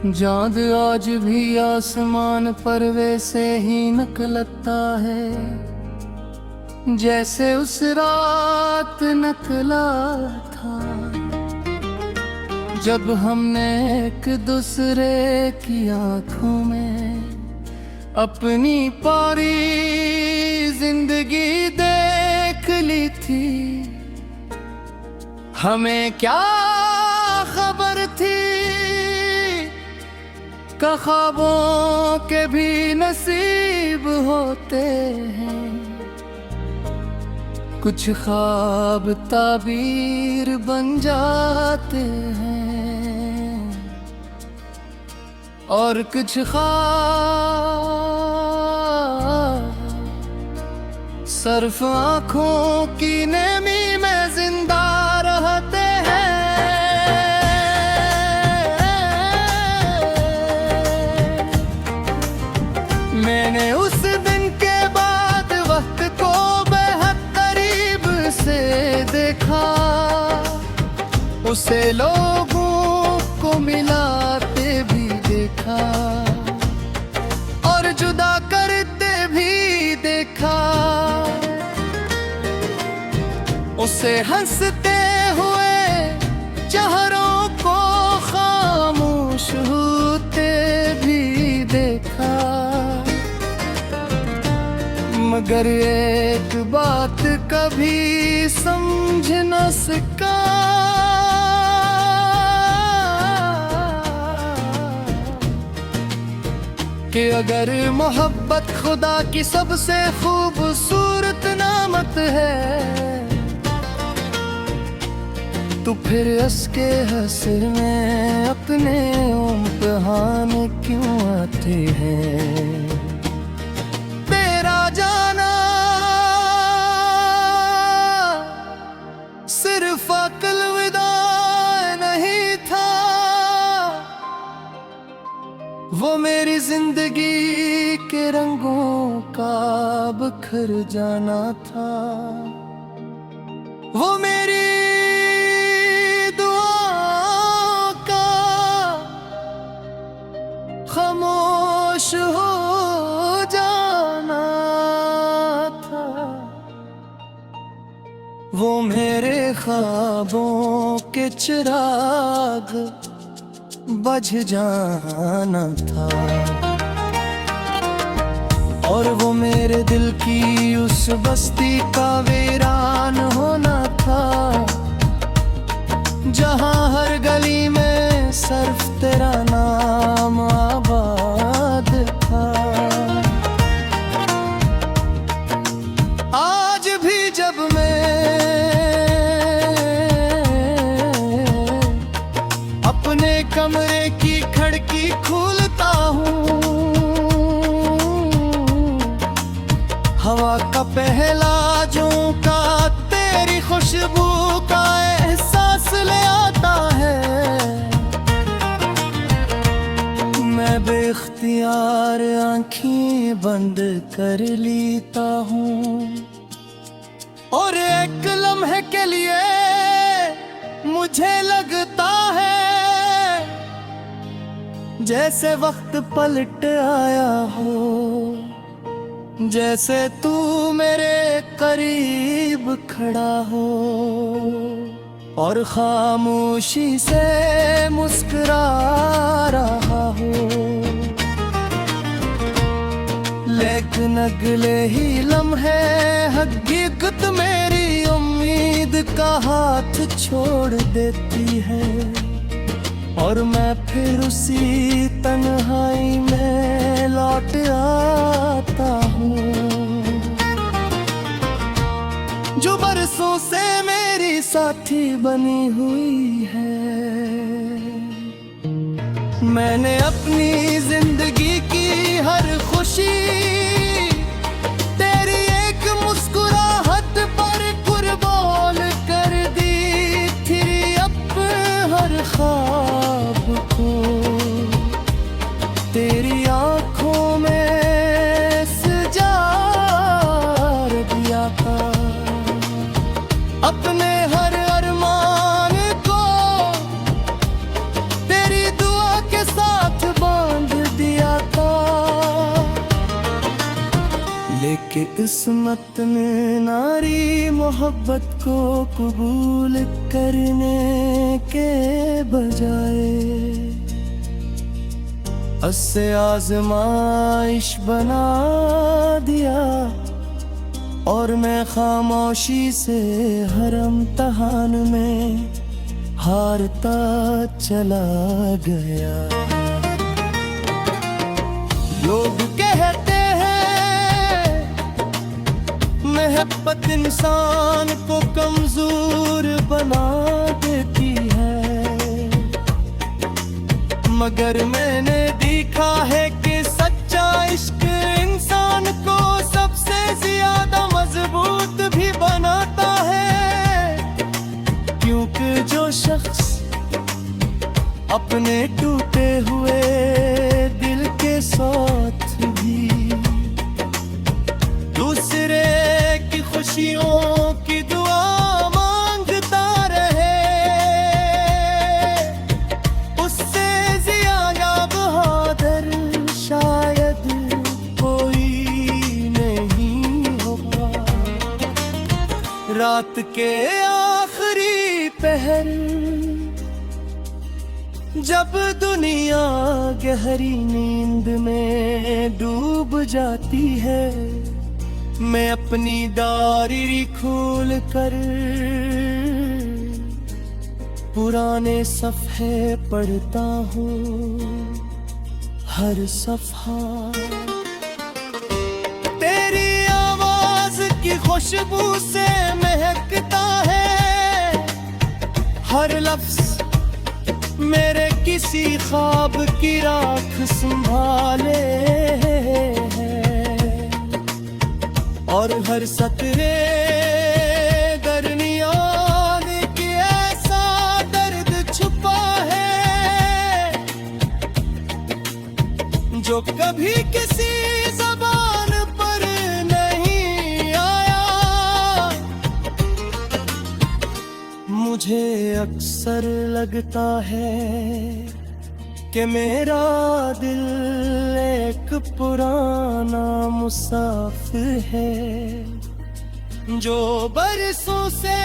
चाँद आज भी आसमान पर वैसे ही निकलता है जैसे उस रात निकला था, जब हमने एक दूसरे की आंखों में अपनी पूरी जिंदगी देख ली थी। हमें क्या खबर थी कि ख्वाबों के भी नसीब होते हैं, कुछ ख्वाब ताबीर बन जाते हैं और कुछ ख्वाब सिर्फ आँखों की नेमी में जिंदा रहते हैं। मैंने उस दिन के बाद वक्त को बेहद करीब से देखा, उसे लोगों को मिलाते भी देखा और जुदा करते भी देखा, उसे हंसते हुए चेहरों को खामोश होते भी देखा। मगर एक बात कभी समझ न सका कि अगर मोहब्बत खुदा की सबसे खूबसूरत नामत है तो फिर इसके हस्र में अपने इम्तिहान क्यों आते हैं। तेरा जाना सिर्फ अक्ल विदा नहीं था, वो मेरी जिंदगी के रंगों का बिखर जाना था, वो मेरी दुआओं का खामोश हो जाना था, वो मेरे ख्वाबों के चिराग बुझ जाना था और वो मेरे दिल की उस बस्ती का वीरान होना था, जहां हर गली में सिर्फ तेरा नाम आबाद था। आज भी जब मैं अपने कमरे की खिड़की खोलता हूँ, हवा का पहला झोंका तेरी खुशबू का एहसास ले आता है। मैं बेख्तियार आंखें बंद कर लेता हूँ और एक लम्हे के लिए मुझे लगता है जैसे वक्त पलट आया हो, जैसे तू मेरे करीब खड़ा हो और खामोशी से मुस्कुरा रहा हो। लेकिन अगले ही लम्हे हकीकत मेरी उम्मीद का हाथ छोड़ देती है और मैं फिर उसी तन्हाई में लौट आता हूँ जो बरसों से मेरी साथी बनी हुई है। मैंने अपनी जिंदगी की हर खुशी तेरी एक मुस्कुराहट पर कुर्बान कर दी थी, अपने हर ख्वाब को तेरी आंखों में सजा दिया था, अपने हर अरमान को तेरी दुआ के साथ किस्मत ने नारी मोहब्बत को कबूल करने के बजाय उससे आजमाइश बना दिया, और मैं खामोशी से हर इम्तिहान में हारता चला गया। लोग कहते हैं मोहब्बत इंसान को कमजोर बना देती है, मगर मैंने देखा है कि सच्चा इश्क इंसान को सबसे ज्यादा मजबूत भी बनाता है, क्योंकि जो शख्स अपने टूटे हुए दिल के साथ भी दूसरे की खुशियों की दुआ मांगता रहे, उससे ज्यादा बहादुर शायद कोई नहीं होगा। रात के आखिरी पहर जब दुनिया गहरी नींद में डूब जाती है, मैं अपनी डायरी खोल कर पुराने सफ़े पढ़ता हूँ। हर सफ़ा तेरी आवाज़ की खुशबू से महकता है, हर लफ्ज़ मेरे किसी ख्वाब की राख संभाले है, और हर सतरे दरमियान की ऐसा दर्द छुपा है, जो कभी किसी ज़बान पर नहीं आया। मुझे अक्सर लगता है कि मेरा दिल एक पुराना मुसाफिर है, जो बरसों से